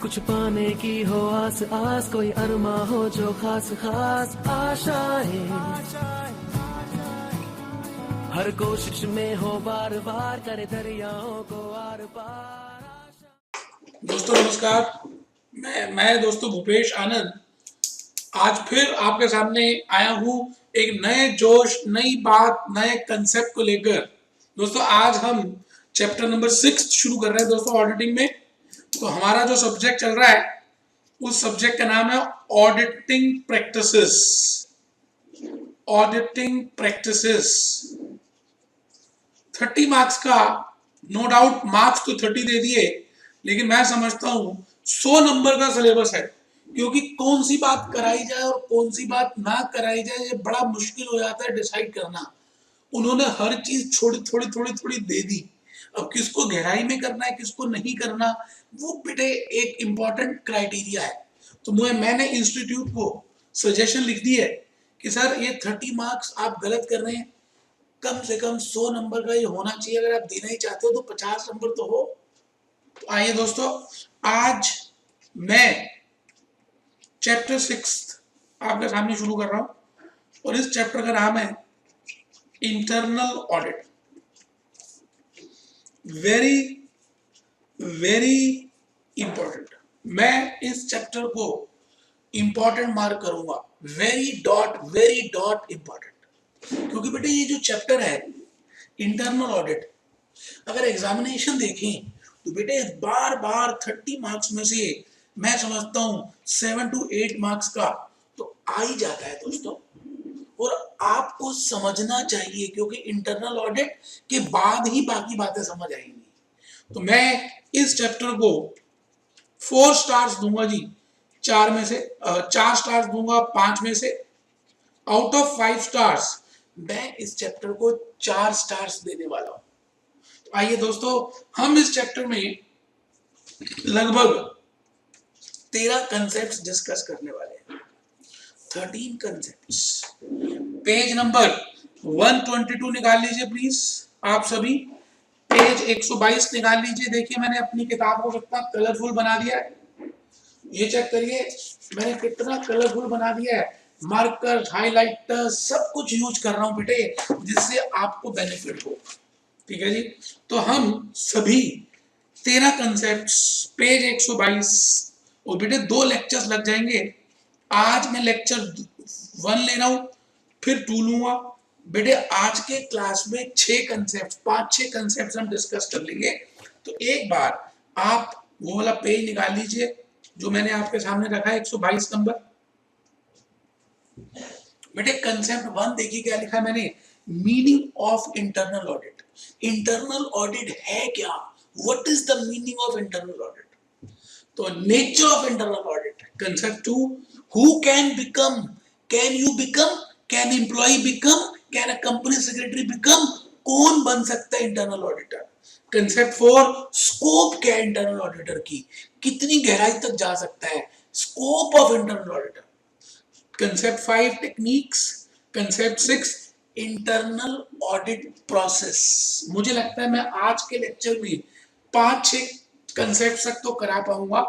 कुछ पाने की हो आस आस, कोई अरमा हो जो खास खास आशाएं, हर कोशिश में हो बार बार, करे दरियाओं को आर पार। दोस्तों नमस्कार, मैं दोस्तों भूपेश आनंद आज फिर आपके सामने आया हूँ एक नए जोश, नई बात, नए कंसेप्ट को लेकर। दोस्तों आज हम चैप्टर नंबर 6 शुरू कर रहे हैं दोस्तों ऑडिटिंग में। तो हमारा जो सब्जेक्ट चल रहा है उस सब्जेक्ट का नाम है auditing practices. Auditing practices 30 marks का, नो डाउट मार्क्स तो 30 दे दिए, लेकिन मैं समझता हूं 100 नंबर का सिलेबस है, क्योंकि कौन सी बात कराई जाए और कौन सी बात ना कराई जाए ये बड़ा मुश्किल हो जाता है डिसाइड करना। उन्होंने हर चीज थोड़ी थोड़ी थोड़ी थोड़ी दे दी, अब किसको गहराई में करना है किसको नहीं करना वो बेटे एक इंपॉर्टेंट क्राइटेरिया है। तो मैंने इंस्टीट्यूट को सजेशन लिख दी है कि सर ये 30 मार्क्स आप गलत कर रहे हैं, कम से कम 100 नंबर का ये होना चाहिए, अगर आप देना ही चाहते हो तो 50 नंबर तो हो। तो आइए दोस्तों आज मैं चैप्टर 6 आपके सामने शुरू कर रहा हूं और इस चैप्टर का नाम है internal audit. Very very important. मैं इस चैप्टर को इंपॉर्टेंट मार्क करूंगा, वेरी डॉट इंपॉर्टेंट, क्योंकि बेटे ये जो चैप्टर है इंटरनल ऑडिट, अगर एग्जामिनेशन देखें तो बेटे बार बार 30 मार्क्स में से मैं समझता हूं 7 to 8 मार्क्स का तो आ ही जाता है दोस्तों, और आपको समझना चाहिए क्योंकि इंटरनल ऑडिट के बाद ही बाकी बातें समझ आएंगी। तो मैं इस चैप्टर को 4 स्टार्स दूंगा जी, 4 में से 4 स्टार्स दूंगा 5 में से। आउट ऑफ 5 स्टार्स मैं इस चैप्टर को 4 स्टार्स देने वाला हूं। तो आइए दोस्तों हम इस चैप्टर में लगभग 13 कंसेप्ट्स डिस्कस करने वाले हैं। 13 कंसेप्ट्स। पेज नंबर 122 निकाल लीजिए प्लीज आप सभी, पेज 122 निकाल लीजिए। देखिए मैंने अपनी किताब को कितना कलरफुल बना दिया है, ये चेक करिए मैंने कितना कलरफुल बना दिया है, मार्कर, हाइलाइटर सब कुछ यूज कर रहा हूं बेटे, जिससे आपको बेनिफिट हो। ठीक है जी, तो हम सभी 13 कंसेप्ट्स, पेज 122, और बेटे 2 लेक्चर्स लग जाएंगे। आज मैं लेक्चर 1 ले रहा हूं, फिर 2 लूंगा। बेटे आज के क्लास में 6 कंसेप्ट, 5-6 कंसेप्ट हम डिस्कस कर लेंगे। तो एक बार आप वो वाला पेज निकाल लीजिए जो मैंने आपके सामने रखा है, 122 नंबर। बेटे कंसेप्ट 1 देखिए क्या लिखा है मैंने, meaning of internal audit. Internal audit है क्या, what is the meaning of internal audit. तो nature of internal audit. Concept 2, who can become, can you become, can employ become, can a company secretary become, कौन बन सकता है internal auditor. Concept 4, scope क्या है internal auditor की, कितनी गहराई तक जा सकता है, scope of internal auditor. Concept 5, techniques. Concept 6, internal audit process. मुझे लगता है मैं आज के लेक्चर में 5-6 कंसेप्ट तक तो करा पाऊंगा।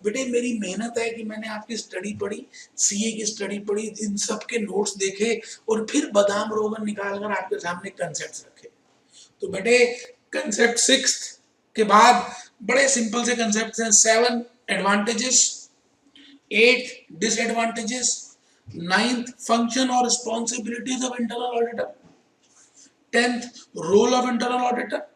बेटे मेरी मेहनत है कि मैंने आपकी स्टडी पढ़ी, सीए की स्टडी पढ़ी, इन सब के नोट्स देखे और फिर बादाम रोगन निकालकर आपके सामने कंसेप्ट रखे। तो बेटे कंसेप्ट 6 के बाद बड़े सिंपल से कंसेप्ट हैं। 7 एडवांटेजेस, 8 डिसएडवांटेजेस, 9th फंक्शन और responsibilities of internal auditor, 10th role of internal auditor,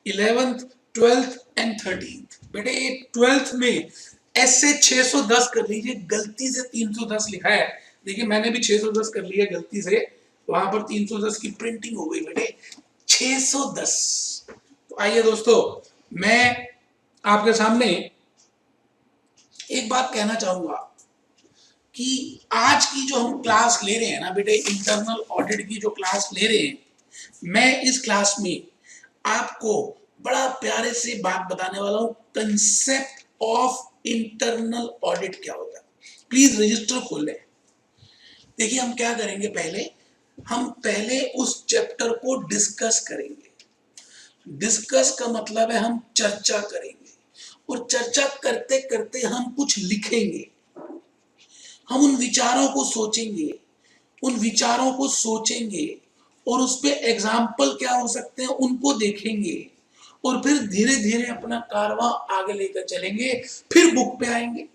11th 12th and 13th। बेटे 12th में ऐसे 610 कर लीजिए, गलती से 310 लिखा है, देखिए मैंने भी 610 कर लिया गलती से, वहां पर 310 की प्रिंटिंग हो गई बेटे 610। तो आइए दोस्तों मैं आपके सामने एक बात कहना चाहूंगा कि आज की जो हम क्लास ले रहे हैं ना बेटे, इंटरनल ऑडिट की जो क्लास ले रहे हैं, मैं इस क्लास में आपको बड़ा प्यारे से बात बताने वाला हूं, कंसेप्ट ऑफ इंटरनल ऑडिट क्या होता है। प्लीज रजिस्टर खोल लें। देखिए हम क्या करेंगे, हम पहले उस चैप्टर को डिस्कस करेंगे। डिस्कस का मतलब है हम चर्चा करेंगे, और चर्चा करते करते हम कुछ लिखेंगे, हम उन विचारों को सोचेंगे, उन विचारों को सोचेंगे और उस पे एग्जाम्पल क्या हो सकते हैं उनको देखेंगे और फिर धीरे धीरे अपना कारवां आगे लेकर चलेंगे, फिर बुक पे आएंगे।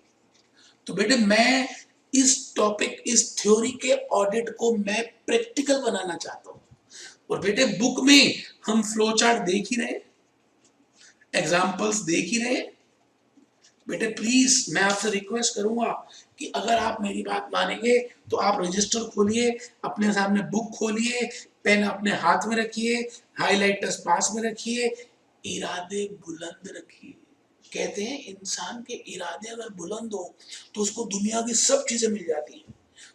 तो बेटे मैं इस टॉपिक, इस थ्योरी के ऑडिट को मैं प्रैक्टिकल बनाना चाहता हूं। और बेटे बुक में हम फ्लो चार्ट देख ही रहे, एग्जाम्पल्स देख ही रहे। बेटे प्लीज मैं आपसे रिक्वेस्ट करूंगा कि अगर आप मेरी बात मानेंगे तो आप रजिस्टर खोलिए, अपने सामने बुक खोलिए, पेन अपने हाथ में रखिए, हाइलाइटर्स पास में रखिए, इरादे बुलंद रखिए। कहते हैं इंसान के इरादे अगर बुलंद हो तो उसको दुनिया की सब चीजें मिल जाती हैं।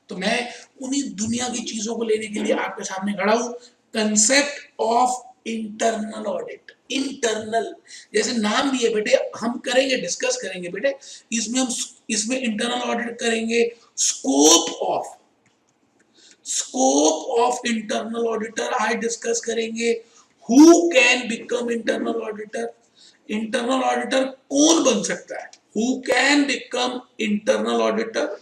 तो मैं उन्हीं दुनिया की चीजों को लेने के लिए आपके सामने खड़ा हूं। Concept of internal audit. Internal जैसे नाम भी है बेटे, हम करेंगे, डिस्कस करेंगे बेटे, इसमें इंटरनल ऑडिट करेंगे। स्कोप ऑफ इंटरनल ऑडिटर आज डिस्कस करेंगे। Who can become internal auditor, internal auditor कौन बन सकता है, who can become internal auditor,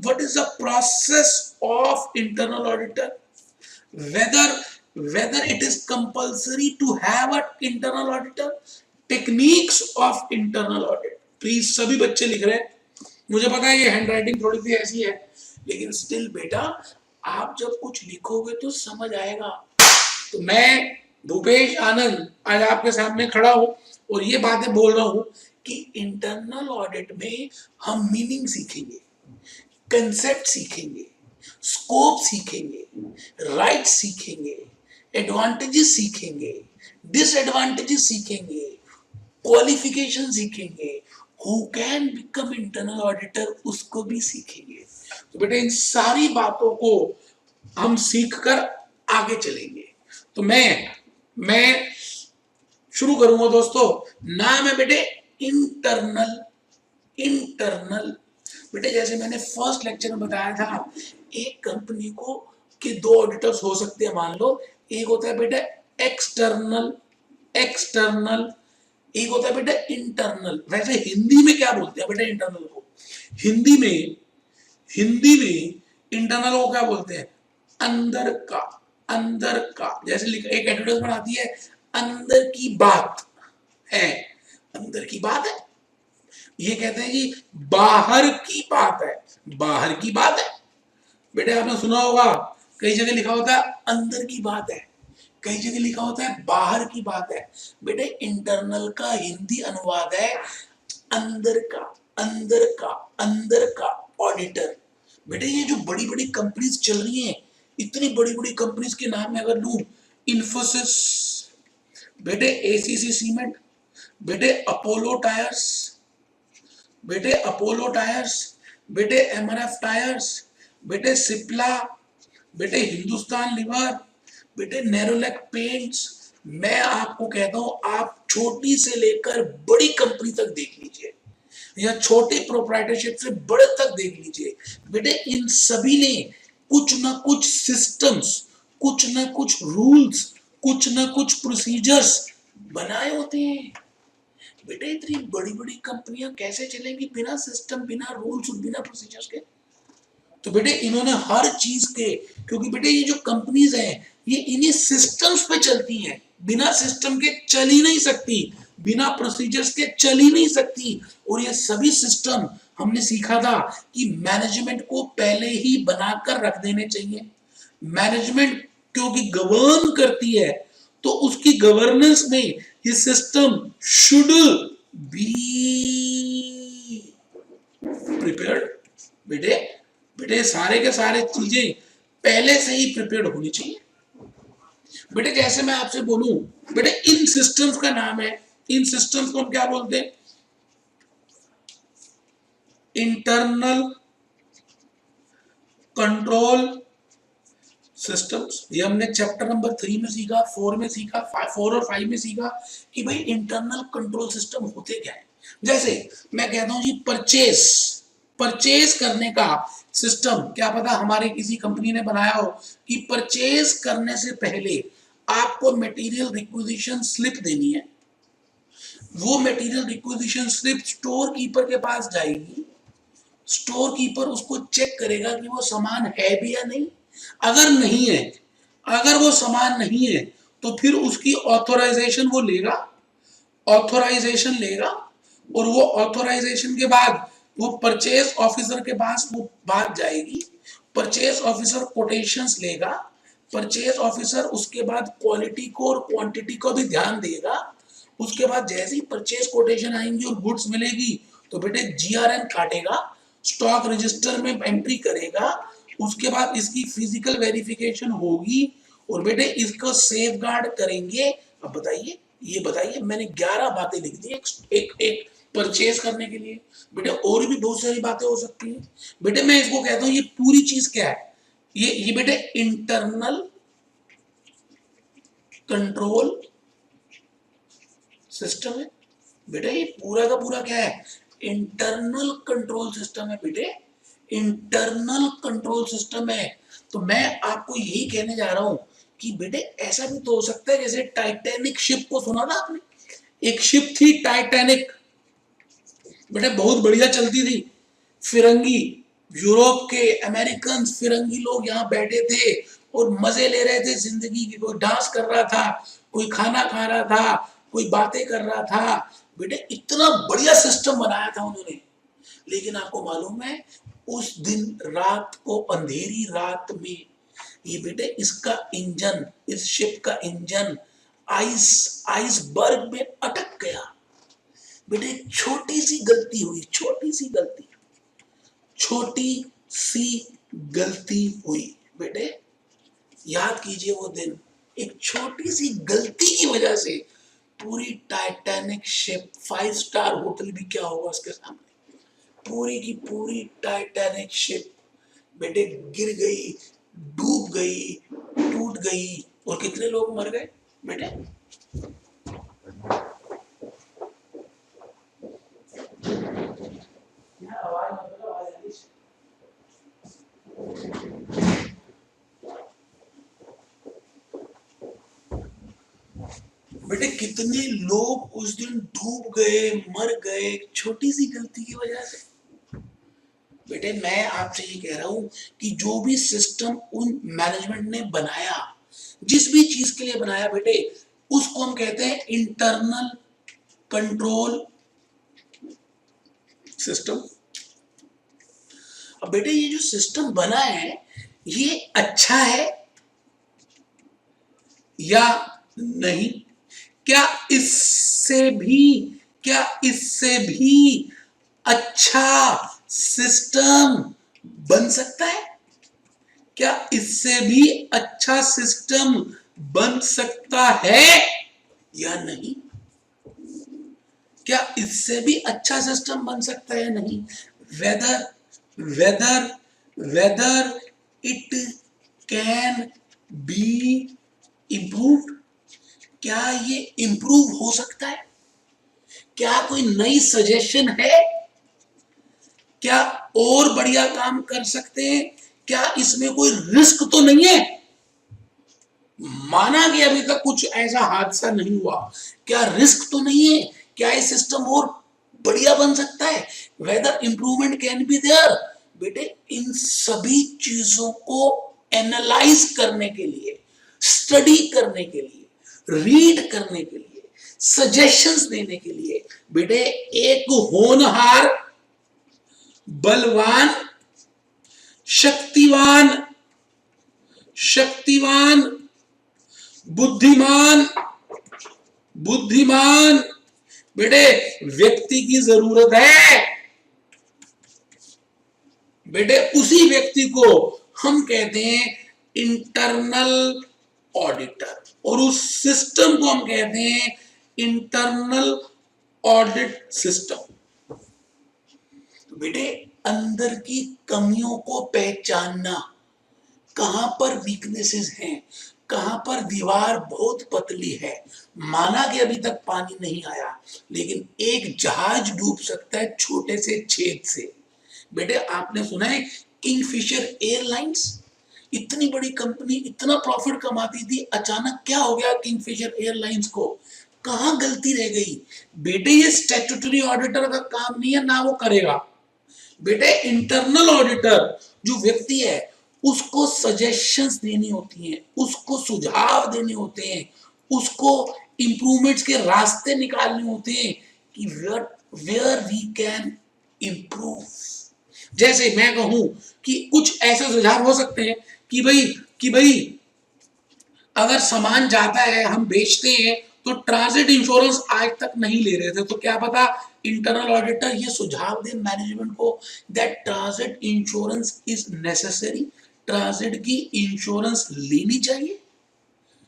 what is the process of internal auditor, whether it is compulsory to have an internal auditor, techniques of internal audit। Please सभी बच्चे लिख रहे हैं, मुझे पता है ये हैंडराइटिंग थोड़ी सी ऐसी है, लेकिन स्टिल बेटा आप जब कुछ लिखोगे तो समझ आएगा। तो मैं भूपेश आनंद आज आपके सामने खड़ा हूं और ये बातें बोल रहा हूं कि इंटरनल ऑडिट में हम मीनिंग सीखेंगे, कंसेप्ट सीखेंगे, स्कोप सीखेंगे, राइट सीखेंगे, एडवांटेजेस सीखेंगे, डिसएडवांटेजेस सीखेंगे, क्वालिफिकेशन सीखेंगे, who can become internal auditor उसको भी सीखेंगे। तो बेटा इन सारी बातों को हम सीखकर आगे चलेंगे। तो मैं शुरू करूंगा दोस्तों। नाम है बेटे इंटरनल। बेटे जैसे मैंने फर्स्ट लेक्चर में बताया था, एक कंपनी को के दो ऑडिटर्स हो सकते हैं। मान लो एक होता है बेटा एक्सटर्नल, एक होता है बेटा इंटरनल। वैसे हिंदी में क्या बोलते हैं बेटा इंटरनल को? हिंदी में इंटरनल को क्या बोलते हैं? अंदर का। जैसे एक एडवर्टाइजमेंट आती है, अंदर की बात है, अंदर की बात है। ये कहते हैं कि बाहर की बात है। बेटे आपने सुना होगा कई जगह लिखा होता है अंदर की बात है, कई जगह लिखा होता है बाहर की बात है। बेटे इंटरनल का हिंदी अनुवाद है अंदर का ऑडिटर। बेटे ये जो बड़ी बड़ी कंपनीज चल रही हैं, इतनी बड़ी बड़ी कंपनीज के नाम में अगर लूं, इन्फोसिस, बेटे एसीसी सीमेंट, बेटे अपोलो टायर्स, बेटे एमआरएफ टायर्स, बेटे सिप्ला, बेटे हिंदुस्तान लीवर, बेटे नेरोलैक पेंट्स। मैं आपको कहता हूं आप छोटी से लेकर बड़ी कंपनी तक देख लीजिए, या छोटे प्रोप्राइटरशिप से बड़े तक देख लीजिए। बेटे इन सभी ने कुछ ना कुछ सिस्टम्स, कुछ ना कुछ रूल्स, कुछ ना कुछ प्रोसीजर्स बनाए होते हैं। बेटे इतनी बड़ी बड़ी कंपनियां कैसे चलेंगी बिना सिस्टम, बिना रूल्स, बिना प्रोसीजर्स के? तो बेटे इन्होंने हर चीज के, क्योंकि बेटे ये जो कंपनीज हैं ये इन्हीं सिस्टम्स पे चलती हैं, बिना सिस्टम के चल ही नहीं सकती, बिना प्रोसीजर्स के चल ही नहीं सकती। और ये सभी सिस्टम हमने सीखा था कि मैनेजमेंट को पहले ही बनाकर रख देने चाहिए। मैनेजमेंट क्योंकि गवर्न करती है तो उसकी गवर्नेंस में ये सिस्टम शुड बी प्रिपेयर्ड। बेटे सारे के सारे चीजें पहले से ही प्रिपेयर्ड होनी चाहिए। बेटे जैसे मैं आपसे बोलूं, बेटे इन सिस्टम्स का नाम है, इन सिस्टम्स को हम क्या बोलते हैं? Internal control systems. ये हमने चैप्टर नंबर 3 में सीखा, 4 में सीखा, 4 और 5 में सीखा कि भाई इंटरनल कंट्रोल सिस्टम होते क्या है। जैसे मैं कहता हूं जी परचेज करने का सिस्टम, क्या पता हमारे किसी कंपनी ने बनाया हो कि परचेज करने से पहले आपको मटेरियल रिक्विजिशन स्लिप देनी है। वो material requisition slip store keeper के पास जाएगी, स्टोर कीपर उसको चेक करेगा कि वो सामान है भी या नहीं। अगर नहीं है, अगर वो सामान नहीं है तो फिर उसकी ऑथोराइजेशन वो लेगा, ऑथोराइजेशन लेगा, और वो ऑथोराइजेशन के बाद वो परचेज ऑफिसर के पास वो बात जाएगी, परचेज ऑफिसर कोटेशंस लेगा, परचेज ऑफिसर उसके बाद क्वालिटी को और क्वांटिटी को भी ध्यान देगा। उसके बाद जैसे ही परचेज कोटेशन आएंगी और गुड्स मिलेगी तो बेटे जीआरएन काटेगा, स्टॉक रजिस्टर में एंट्री करेगा, उसके बाद इसकी फिजिकल वेरिफिकेशन होगी और बेटे इसको सेफगार्ड करेंगे। अब बताइए, ये बताइए, मैंने 11 बातें लिख दी एक परचेज करने के लिए। बेटे और भी बहुत सारी बातें हो सकती हैं। बेटे मैं इसको कहता हूं ये पूरी चीज क्या है, ये बेटे इंटरनल कंट्रोल सिस्टम है। बेटे ये पूरा का पूरा क्या है, इंटरनल कंट्रोल सिस्टम है बेटे, इंटरनल कंट्रोल सिस्टम है। तो मैं आपको यही कहने जा रहा हूं कि बेटे ऐसा भी तो हो सकता है जैसे टाइटैनिक शिप को सुना था आपने, एक शिप थी टाइटैनिक, बेटे बहुत बढ़िया चलती थी, फिरंगी यूरोप के अमेरिकन फिरंगी लोग यहाँ बैठे थे और मजे ले रहे थे जिंदगी की, कोई डांस कर रहा था, कोई खाना खा रहा था, कोई बातें कर रहा था। बेटे इतना बढ़िया सिस्टम बनाया था उन्होंने, लेकिन आपको मालूम है उस दिन रात को अंधेरी रात में ये बेटे इसका इंजन, इस शिप का इंजन आइसबर्ग में अटक गया। बेटे छोटी सी गलती हुई, छोटी सी गलती, छोटी सी गलती हुई बेटे, याद कीजिए वो दिन, एक छोटी सी गलती की वजह से पूरी टाइटैनिक शिप, 5 स्टार होटल भी क्या होगा उसके सामने, पूरी की पूरी टाइटैनिक शिप बेटे गिर गई, डूब गई, टूट गई, और कितने लोग मर गए बेटे, आवाज मतलब आवाज आ रही है। बेटे कितने लोग उस दिन डूब गए, मर गए, छोटी सी गलती की वजह से। बेटे मैं आपसे ये कह रहा हूं कि जो भी सिस्टम उन मैनेजमेंट ने बनाया, जिस भी चीज के लिए बनाया बेटे, उसको हम कहते हैं इंटरनल कंट्रोल सिस्टम। अब बेटे ये जो सिस्टम बना है ये अच्छा है या नहीं, क्या इससे भी, क्या इससे भी अच्छा सिस्टम बन सकता है, क्या इससे भी अच्छा सिस्टम बन सकता है या नहीं, क्या इससे भी अच्छा सिस्टम बन सकता है या नहीं, whether whether whether it can be improved, क्या ये इम्प्रूव हो सकता है, क्या कोई नई सजेशन है, क्या और बढ़िया काम कर सकते हैं, क्या इसमें कोई रिस्क तो नहीं है, माना कि अभी तक कुछ ऐसा हादसा नहीं हुआ, क्या रिस्क तो नहीं है, क्या ये सिस्टम और बढ़िया बन सकता है, whether improvement can be there. बेटे इन सभी चीजों को एनालाइज करने के लिए, स्टडी करने के लिए, रीड करने के लिए, सजेशंस देने के लिए बेटे एक होनहार, बलवान, शक्तिवान, शक्तिवान, बुद्धिमान, बुद्धिमान बेटे व्यक्ति की जरूरत है। बेटे उसी व्यक्ति को हम कहते हैं इंटरनल ऑडिटर, और उस सिस्टम को हम कहते हैं इंटरनल ऑडिट सिस्टम। बेटे अंदर की कमियों को पहचानना, कहां पर वीकनेसेस हैं, कहां पर दीवार बहुत पतली है, माना कि अभी तक पानी नहीं आया, लेकिन एक जहाज डूब सकता है छोटे से छेद से। बेटे आपने सुना है किंगफिशर एयरलाइंस, इतनी बड़ी कंपनी, इतना प्रॉफिट कमाती थी, अचानक क्या हो गया किंगफिशर एयरलाइंस को, कहां गलती रह गई बेटे? ये स्टैट्यूटरी ऑडिटर का काम नहीं है, ना वो करेगा बेटे। इंटरनल ऑडिटर जो व्यक्ति है उसको सजेशंस देनी होती हैं, उसको सुझाव देने होते हैं, उसको इंप्रूवमेंट्स के रास्ते निकालने होते हैं कि वेयर वी कैन इंप्रूव। जैसे मैं कहूं कि कुछ ऐसे सुझाव हो सकते हैं कि भाई अगर सामान जाता है, हम बेचते हैं, तो ट्रांजिट इंश्योरेंस आज तक नहीं ले रहे थे, तो क्या पता इंटरनल ऑडिटर ये सुझाव दे मैनेजमेंट को that transit insurance is necessary, transit की इंश्योरेंस लेनी चाहिए।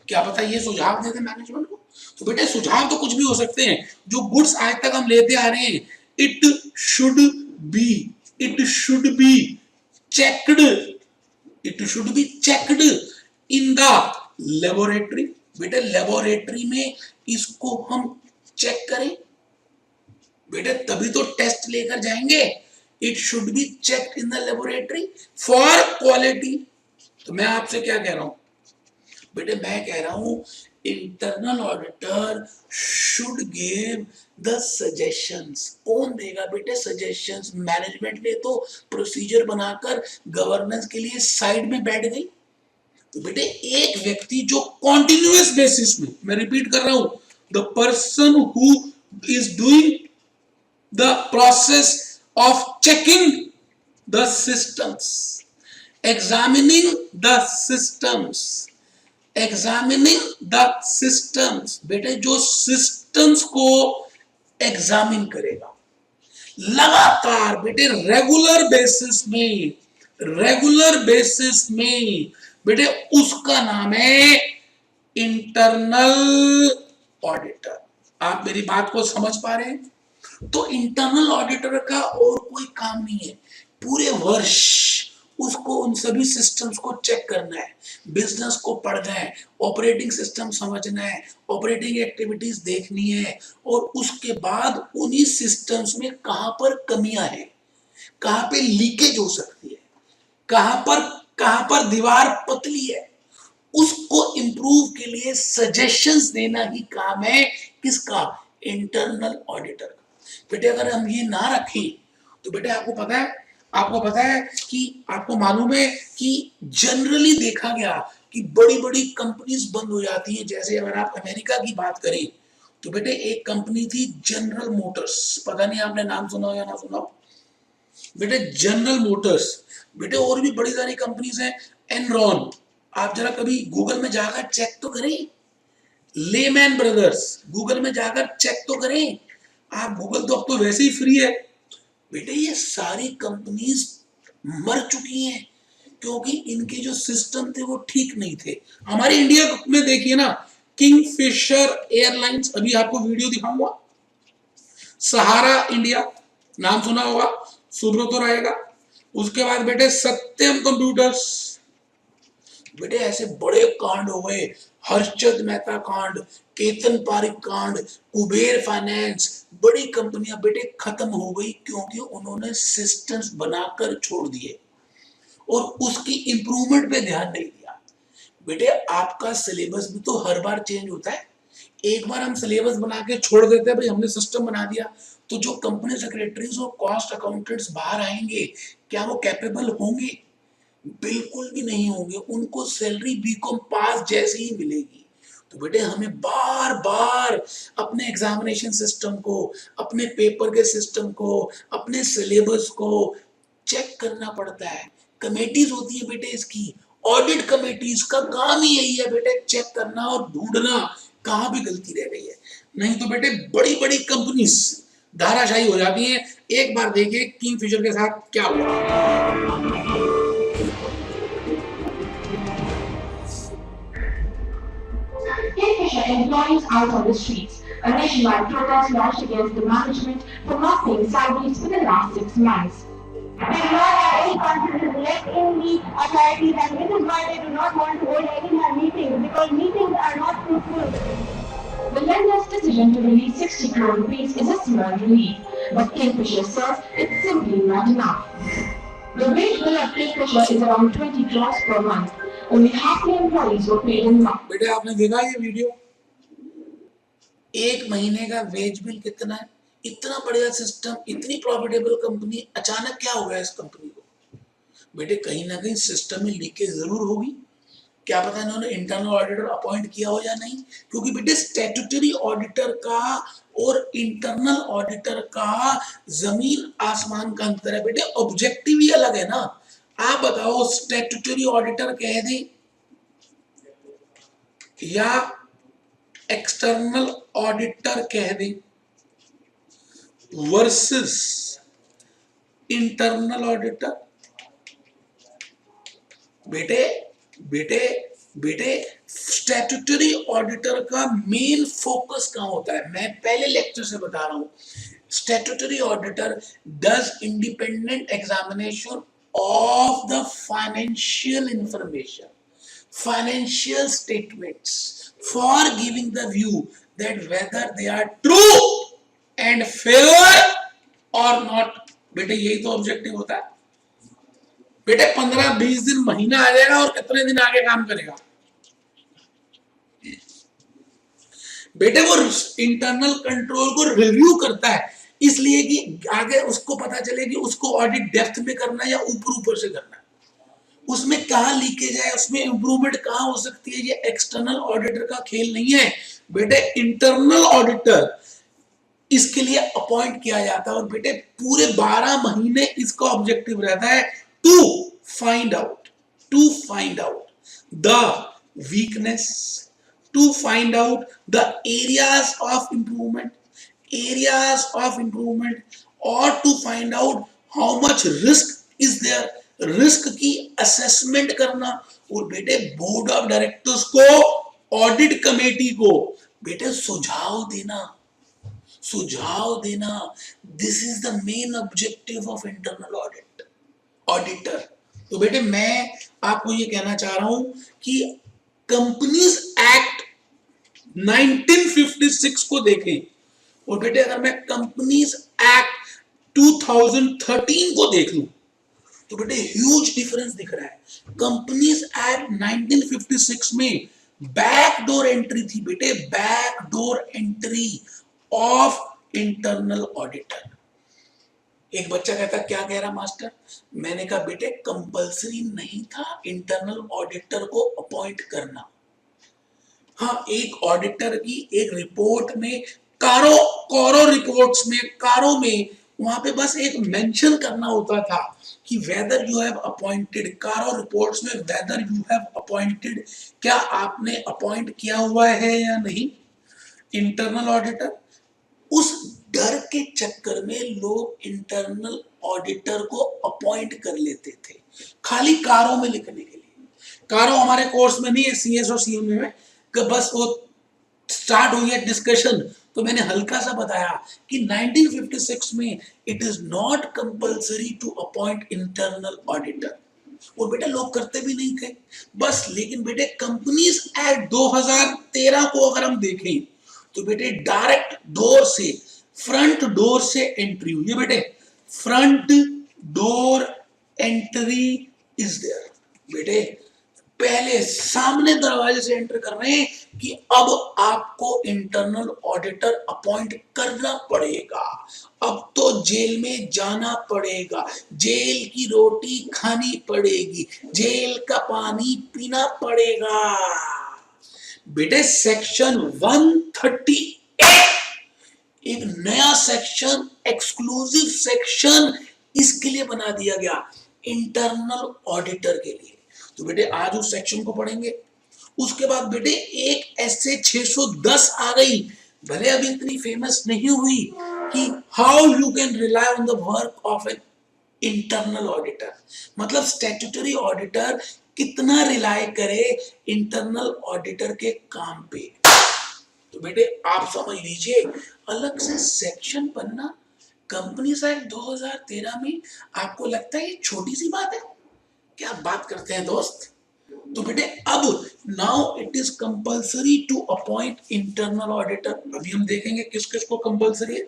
क्या पता ये सुझाव दे दे मैनेजमेंट को। तो बेटे सुझाव तो कुछ भी हो सकते हैं। जो गुड्स आज तक हम लेते आ रहे हैं, it should be checked, in the laboratory. बेटे लेबोरेटरी में इसको हम चेक करें बेटे, तभी तो टेस्ट लेकर जाएंगे। It should be checked in the laboratory for quality. तो मैं आपसे क्या कह रहा हूं बेटे? मैं कह रहा हूं internal auditor should give the suggestions. कौन देगा बेटे सजेशंस? मैनेजमेंट ने तो प्रोसीजर बनाकर गवर्नेंस के लिए साइड में बैठ गई। तो बेटे एक व्यक्ति जो कॉन्टिन्यूअस बेसिस में, मैं रिपीट कर रहा हूं, the person who is doing the process of checking the systems, examining the systems, बेटे जो सिस्टम्स को एग्जामिन करेगा लगातार बेटे, रेगुलर बेसिस में बेटे, उसका नाम है इंटरनल ऑडिटर। आप मेरी बात को समझ पा रहे हैं? तो इंटरनल ऑडिटर का और कोई काम नहीं है, पूरे वर्ष उसको उन सभी सिस्टम्स को चेक करना है, बिजनेस को पढ़ना है, ऑपरेटिंग सिस्टम समझना है, ऑपरेटिंग एक्टिविटीज देखनी है, और उसके बाद उन्हीं सिस्टम्स में कहां पर कमियां हैं, कहां पे लीकेज हो सकती है, कहां पर दीवार पतली है, उसको इंप्रूव के लिए सजेशंस देना ही काम है किसका? इंटरनल ऑडिटर का। बेटे अगर हम ये ना रखें तो बेटे आपको पता है कि आपको मालूम है कि जनरली देखा गया कि बड़ी बड़ी कंपनीज बंद हो जाती हैं। जैसे अगर आप अमेरिका की बात करें तो बेटे एक कंपनी थी जनरल मोटर्स, पता नहीं आपने नाम सुना हो या ना सुना हो बेटे, जनरल मोटर्स। बेटे और भी बड़ी सारी कंपनीज हैं, एनरॉन, आप जरा कभी गूगल में जाकर चेक तो करें, लेमैन ब्रदर्स, गूगल में जाकर चेक तो करें आप, गूगल तो अब तो वैसे ही फ्री है। बेटे ये सारी कंपनीज मर चुकी हैं क्योंकि इनके जो सिस्टम थे वो ठीक नहीं थे। हमारे इंडिया में देखिए ना, किंगफिशर एयरलाइंस, अभी आपको वीडियो दिखाऊंगा, सहारा इंडिया नाम सुना होगा, सुब्रतो राय का, उसके बाद बेटे सत्यम कंप्यूटर्स। बेटे ऐसे बड़े कांड हो गए, हर्षद मेहता कांड, केतन पारिक कांड, कुबेर फाइनेंस, बड़ी कंपनियां बेटे खत्म हो गई क्योंकि उन्होंने सिस्टम्स बनाकर छोड़ दिए और उसकी इंप्रूवमेंट पे ध्यान नहीं दिया। बेटे आपका सिलेबस भी तो हर बार चेंज होता है। एक बार हम सिलेबस बना के छोड़ देते हैं, भाई हमने सिस्टम बना दिया, तो जो कंपनी सेक्रेटरीज और कॉस्ट अकाउंटेंट्स बाहर आएंगे क्या वो कैपेबल होंगे? बिल्कुल भी नहीं होंगे, उनको सैलरी बीकॉम पास जैसी ही मिलेगी। तो बेटे हमें बार बार अपने एग्जामिनेशन सिस्टम को, अपने पेपर के सिस्टम को, अपने सिलेबस को चेक करना पड़ता है। कमेटीज होती है बेटे इसकी, ऑडिट कमेटीज का काम ही यही है बेटे, चेक करना और ढूंढना कहां भी गलती रह गई है। नहीं तो बेटे बड़ी बड़ी कंपनीज धाराशाही हो जाती हैं। एक बार देखिए किंगफिशर के साथ क्या हुआ। Kingfisher employees out on the streets. A nationwide protest launched against the management for not paying salaries for the last 6 months. They do not have any confidence left in the authorities, and this is why they do not want to hold any more meetings, because meetings are not fruitful. The lender's decision to release 60 crore rupees is a small relief, but Kingfisher says it's simply not enough. The wage bill of Kingfisher is around 20 crores per month. Only half the employees were paid in March. बेटे आपने देखा ये video? एक महीने का veg bill कितना है, इतना बढ़िया सिस्टम, इतनी प्रॉफिटेबल कंपनी, अचानक क्या हो गया इस कंपनी को? बेटे कहीं ना कहीं सिस्टम में लीकेज जरूर होगी। क्या पता इन्होंने इंटरनल ऑडिटर अपॉइंट किया हो या नहीं, क्योंकि बेटे स्टैट्यूटरी ऑडिटर का और इंटरनल ऑडिटर का जमीन आसमान का अंतर है बेटे, ऑब्जेक्टिव ही अलग है ना। आप बताओ स्टैट्यूटरी ऑडिटर कह दे या एक्सटर्नल ऑडिटर कह दे वर्सेस इंटरनल ऑडिटर। बेटे बेटे बेटे स्टैट्यूटरी ऑडिटर का मेन फोकस कहां होता है? मैं पहले लेक्चर से बता रहा हूं, statutory auditor does independent examination of the financial information, financial statements for giving the view that whether they are true and fair or not। बेटे यही तो ऑब्जेक्टिव होता है। बेटे 15-20 दिन महीना आ जाएगा और कितने दिन आगे काम करेगा? बेटे वो इंटरनल कंट्रोल को रिव्यू करता है, इसलिए कि आगे उसको पता चले कि उसको ऑडिट डेप्थ में करना है या ऊपर ऊपर से करना है, उसमें कहां लीकेज है, उसमें इंप्रूवमेंट कहां हो सकती है। ये एक्सटर्नल ऑडिटर का खेल नहीं है बेटे, इंटरनल ऑडिटर इसके लिए अपॉइंट किया जाता है। और बेटे पूरे 12 महीने इसका ऑब्जेक्टिव रहता है to find out the weakness, to find out the areas of improvement और to find out how much risk is there, risk की असेसमेंट करना। और बेटे बोर्ड ऑफ डायरेक्टर्स को, ऑडिट कमेटी को बेटे सुझाव देना। This is the main objective of internal auditor. तो बेटे मैं आपको ये कहना चाह रहा हूं कि कंपनीज एक्ट 1956 को देखें, और बेटे अगर मैं कंपनीज एक्ट 2013 को देख लूं तो बेटे ह्यूज डिफरेंस दिख रहा है। कंपनीज एक्ट 1956 में बैकडोर एंट्री थी बेटे, backdoor entry of internal auditor. एक बच्चा कहता क्या कह रहा मास्टर? मैंने कहा बेटे कंपलसरी नहीं था इंटरनल ऑडिटर को अपॉइंट करना। हाँ, एक ऑडिटर की एक रिपोर्ट में, कारो रिपोर्ट्स में, कारो में वहां पे बस एक मेंशन करना होता था कि वेदर यू हैव अपॉइंटेड, कारो रिपोर्ट्स में वेदर यू हैव अपॉइंटेड, क्या आपने अपॉइंट किया हुआ है या नहीं इंटरनल ऑडिटर। उस डर के चक्कर में लोग इंटरनल ऑडिटर को अपॉइंट कर लेते थे खाली कारो में लिखने के लिए। कारो हमारे कोर्स में नहीं है, सीएसओ सीएमए में, बस वो स्टार्ट हुई है डिस्कशन तो मैंने हल्का सा बताया कि 1956 में it is not compulsory to appoint internal auditor, और बेटा लोग करते भी नहीं थे बस। लेकिन बेटे कंपनीज एक्ट 2013 को अगर हम देखें तो बेटे डायरेक्ट डोर से, फ्रंट डोर से एंट्री हुई है बेटे, front door entry is there. बेटे पहले सामने दरवाजे से एंटर कर रहे हैं कि अब आपको इंटरनल ऑडिटर अपॉइंट करना पड़ेगा, अब तो जेल में जाना पड़ेगा, जेल की रोटी खानी पड़ेगी, जेल का पानी पीना पड़ेगा। बेटे सेक्शन 138 एक नया सेक्शन, एक्सक्लूसिव सेक्शन इसके लिए बना दिया गया, इंटरनल ऑडिटर के लिए। तो बेटे आज उस सेक्शन को पढ़ेंगे। उसके बाद बेटे एक ऐसे 610 आ गई, भले अभी इतनी फेमस नहीं हुई, कि how you can rely on the work of an internal auditor, मतलब स्टैट्यूटरी ऑडिटर कितना रिलाई करे इंटरनल ऑडिटर के काम पे। तो बेटे आप समझ लीजिए, अलग से सेक्शन बनना कंपनीज एक्ट 2013 में, आपको लगता है ये छोटी सी बात है? क्या बात करते हैं दोस्त। तो बेटे अब now it is compulsory to appoint internal auditor. अभी हम देखेंगे किस किस को कंपल्सरी है।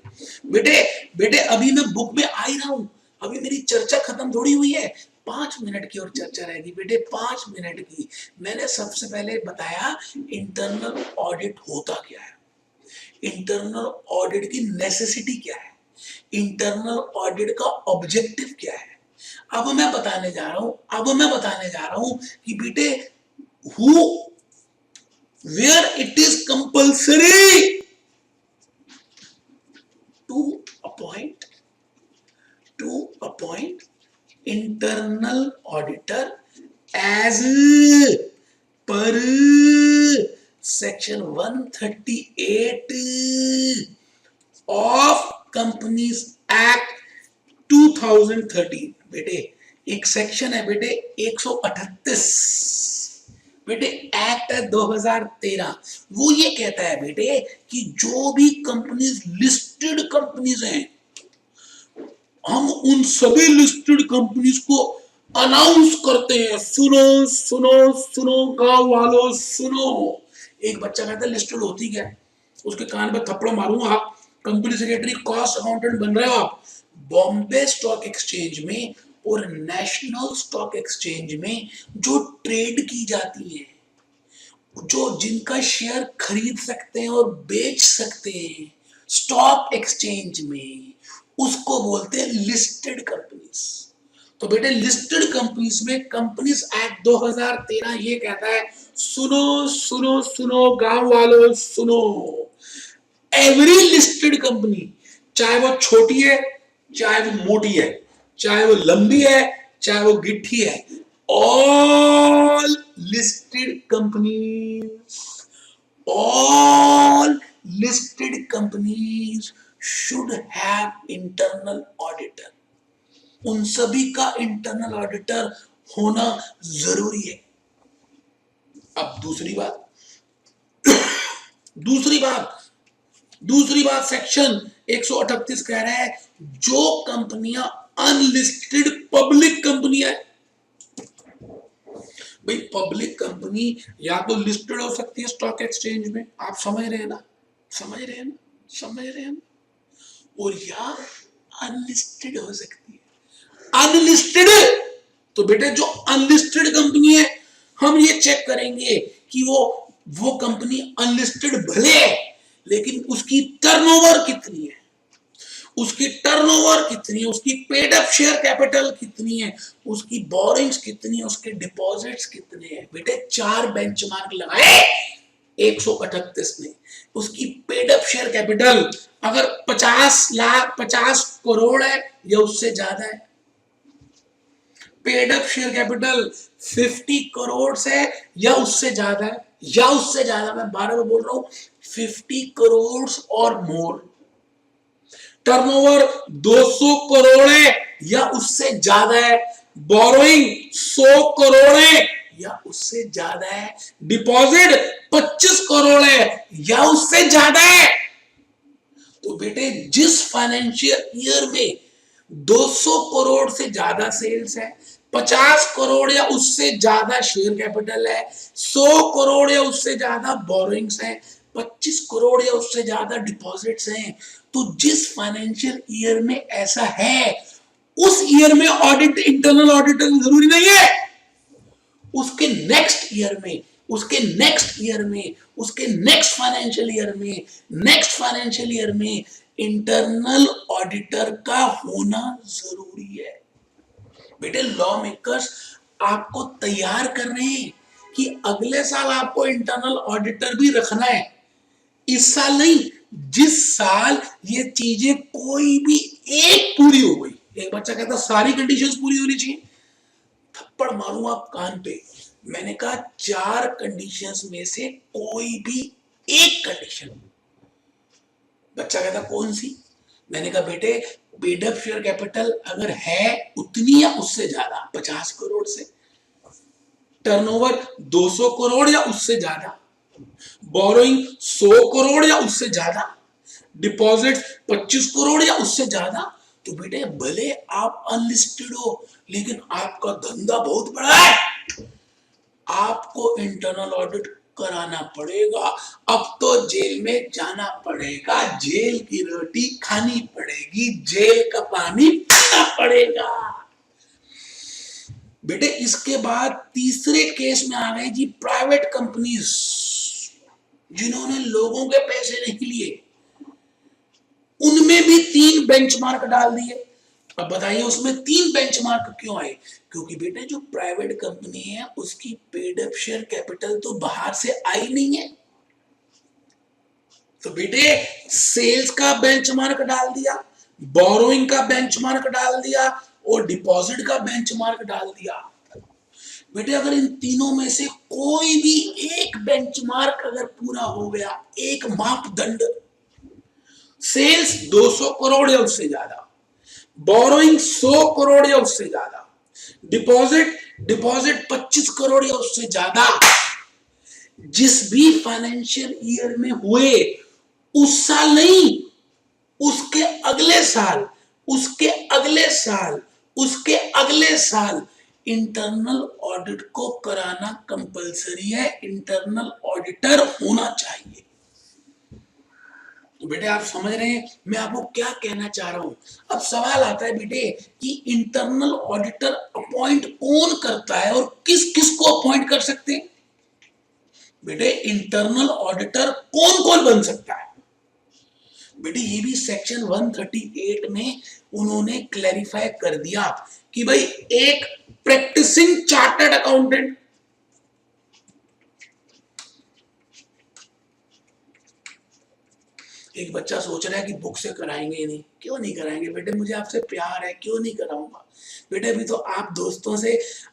बेटे अभी मैं बुक में आ ही रहा हूं, अभी मेरी चर्चा खत्म थोड़ी हुई है, 5 मिनट की और चर्चा रहेगी बेटे, 5 मिनट की। मैंने सबसे पहले बताया इंटरनल ऑडिट होता क्या है, इंटरनल ऑडिट की नेसेसिटी क्या है, इंटरनल ऑडिट का ऑब्जेक्टिव क्या है। अब मैं बताने जा रहा हूं कि बेटे who where it is compulsory to appoint internal auditor as per section 138 of Companies Act 2013। बेटे एक सेक्शन है बेटे 138, बेटे एक्ट है 2013, वो ये कहता है बेटे कि जो भी कंपनीज लिस्टेड कंपनीज हैं, हम उन सभी लिस्टेड कंपनीज को अनाउंस करते हैं। सुनो सुनो सुनो गांव वालों सुनो। एक बच्चा कहता है लिस्टेड होती क्या है, उसके कान पे थप्पड़ मारूंगा। कंपनी सेक्रेटरी कॉस्ट अकाउंटेंट बन रहे हो आप। बॉम्बे स्टॉक एक्सचेंज में और नेशनल स्टॉक एक्सचेंज में जो ट्रेड की जाती है, जो जिनका शेयर खरीद सकते हैं और बेच सकते हैं स्टॉक एक्सचेंज में, उसको बोलते हैं लिस्टेड कंपनीज। तो बेटे लिस्टेड कंपनीज में कंपनीज एक्ट 2013 ये कहता है, सुनो सुनो सुनो गांव वालों सुनो, एवरी लिस्टेड कंपनी, चाहे वो छोटी है चाहे वो मोटी है, चाहे वो लंबी है चाहे वो गिट्ठी है, all listed companies, all listed companies should have internal auditor। उन सभी का इंटरनल ऑडिटर होना जरूरी है। अब दूसरी बात सेक्शन 138 कह रहा है, जो कंपनियां अनलिस्टेड पब्लिक कंपनी है, भाई पब्लिक कंपनी या तो लिस्टेड हो सकती है स्टॉक एक्सचेंज में, आप समझ रहे हैं ना, और या अनलिस्टेड हो सकती है। अनलिस्टेड, तो बेटे जो अनलिस्टेड कंपनी है, हम ये चेक करेंगे कि वो कंपनी अनलिस्टेड भले है, लेकिन उसकी टर्नओवर कितनी है, उसकी पेड अप शेयर कैपिटल कितनी है, उसकी बोरिंग्स कितनी है, उसके डिपॉजिट्स कितने हैं। बेटे 4 बेंचमार्क लगाए 138 ने। उसकी पेड अप शेयर कैपिटल अगर 50 करोड़ है या उससे ज्यादा है, paid up share capital 50 crore है या उससे ज्यादा है, मैं बार बार बोल रहा हूं 50 करोड़ और मोर, टर्नओवर 200 करोड़ है या उससे ज्यादा है, बोरोइंग 100 करोड़ है या उससे ज्यादा है, डिपॉजिट 25 करोड़ है या उससे ज्यादा है। तो बेटे जिस फाइनेंशियल ईयर में 200 करोड़ से ज्यादा सेल्स है, 50 करोड़ या उससे ज्यादा शेयर कैपिटल है, 100 करोड़ या उससे ज्यादा बोरोइंग्स है, 25 करोड़ या उससे ज्यादा डिपॉजिट्स हैं, तो जिस फाइनेंशियल ईयर में ऐसा है, उस ईयर में ऑडिट, इंटरनल ऑडिटर जरूरी नहीं है। उसके नेक्स्ट ईयर में, उसके नेक्स्ट फाइनेंशियल ईयर में इंटरनल ऑडिटर का होना जरूरी है। बेटे लॉ मेकर्स आपको तैयार कर रहे हैं कि अगले साल आपको इंटरनल ऑडिटर भी रखना है, इस साल नहीं, जिस साल ये चीजें कोई भी एक पूरी हो गई। एक बच्चा कहता सारी कंडीशंस पूरी होनी चाहिए, थप्पड़ मारूंगा कान पे। मैंने कहा 4 कंडीशंस में से कोई भी एक कंडीशन। बच्चा कहता कौन सी? मैंने कहा बेटे पेड अप शेयर कैपिटल अगर है उतनी या उससे ज्यादा 50 करोड़ से, टर्नओवर 200 करोड़ या उससे ज्यादा, बोरोइंग 100 करोड़ या उससे ज्यादा, डिपॉजिट 25 करोड़ या उससे ज्यादा, तो बेटे भले आप अनलिस्टेड हो लेकिन आपका धंधा बहुत बड़ा है, आपको इंटरनल ऑडिट कराना पड़ेगा। अब तो जेल में जाना पड़ेगा, जेल की रोटी खानी पड़ेगी, जेल का पानी पीना पड़ेगा। बेटे इसके बाद तीसरे केस में आ गए जी प्राइवेट कंपनीज। जिन्होंने लोगों के पैसे नहीं लिए, उनमें भी 3 बेंचमार्क डाल दिए। अब बताइए उसमें 3 बेंचमार्क क्यों आए? क्योंकि बेटे जो प्राइवेट कंपनी है उसकी पेड अप शेयर कैपिटल तो बाहर से आई नहीं है, तो बेटे सेल्स का बेंचमार्क डाल दिया, बोरोइंग का बेंचमार्क डाल दिया और डिपॉजिट का बेंचमार्क डाल दिया। बेटे अगर इन तीनों में से कोई भी एक बेंचमार्क अगर पूरा हो गया, एक मापदंड, सेल्स 200 करोड़ या उससे ज्यादा, बोरोइंग 100 करोड़ या उससे ज्यादा, डिपॉजिट 25 करोड़ या उससे ज्यादा, जिस भी फाइनेंशियल ईयर में हुए, उस साल नहीं, उसके अगले साल, उसके अगले साल, उसके अगले साल इंटरनल ऑडिट को कराना कंपलसरी है, इंटरनल ऑडिटर होना चाहिए। तो बेटे आप समझ रहे हैं मैं आपको क्या कहना चाह रहा हूं? अब सवाल आता है बेटे कि इंटरनल ऑडिटर अपॉइंट कौन करता है और किस किस को अपॉइंट कर सकते हैं? बेटे इंटरनल ऑडिटर कौन कौन बन सकता है? बेटे ये भी सेक्शन 138 में उन्होंने क्लैरिफाई कर दिया कि भाई एक प्रैक्टिसिंग चार्टर्ड अकाउंटेंट, एक बच्चा सोच रहा है कि बुक से कराएंगे नहीं, क्यों नहीं कराएंगे बेटे, मुझे आपसे प्यार है, क्यों नहीं कराऊंगा बेटे। अभी तो आप दोस्तों से,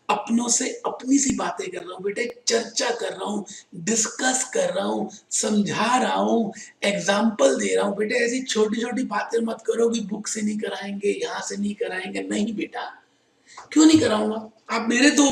अपनों से अपनी सी बातें कर रहा हूं बेटे, चर्चा कर रहा हूं, डिस्कस कर रहा हूं, समझा रहा हूं, एग्जाम्पल दे रहा हूं बेटे। ऐसी छोटी छोटी बातें मत करो कि बुक से नहीं कराएंगे, यहां से नहीं कराएंगे, नहीं बेटा, क्यों नहीं कराऊंगा, आप मेरे दो